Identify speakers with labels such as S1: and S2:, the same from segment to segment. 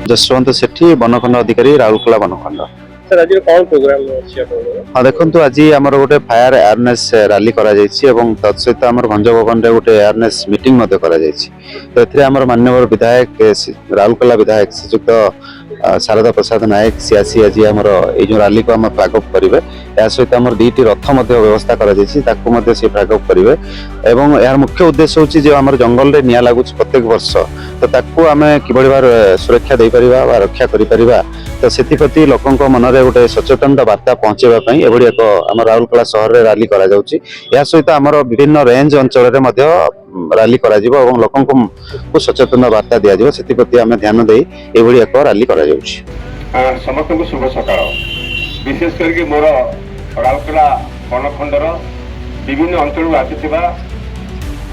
S1: जसवंत सेठी बनखंड अधिकारी राउरकेला बनखंड।
S2: सर आज कौन प्रोग्राम अछि आपन?
S1: हाँ देखो आज आमर गोटे फायर अवेयरनेस रैली करा तत्सहित आम भंज भवन में गोटे अवेयरनेस मीटिंग तो ए माननीय विधायक राउरकेला विधायक श्रीजुक्त शारदा प्रसाद नायक सी आसी आज आम जो रैली को आम फ्लैग अप करेंगे। या सहित आम दुईटी रथ व्यवस्था कर फ्लैग अप करेंगे। यार मुख्य उद्देश्य हूँ जो आम जंगल में निआ लगुच प्रत्येक वर्ष तो ताकू आम कि भाव सुरक्षा दे पारिबा वा रक्षा करि परिबा तो से लोकों मन में गोटे सचेतनता वार्ता पहुँचेवाई एभली एक आम राउरकेला सहर में रैली करा जाउची। या सहित आमर विभिन्न रेंज अंचल में रैली करा जिवो एवं लोकों को सचेतन वार्ता दिया जिवो सेति आम ध्यान दे एभली एक रैली करा जाउची।
S3: समस्त को शुभ सकाळ। विशेष करके मोर राउरकेला बनखंडर विभिन्न अंचल आसिथिबा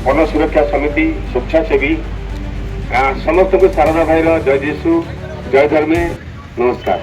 S3: वन सुरक्षा समिति स्वेच्छासेवी समस्त को शारदा भाईर जय जेसु जय धर्मे नमस्कार।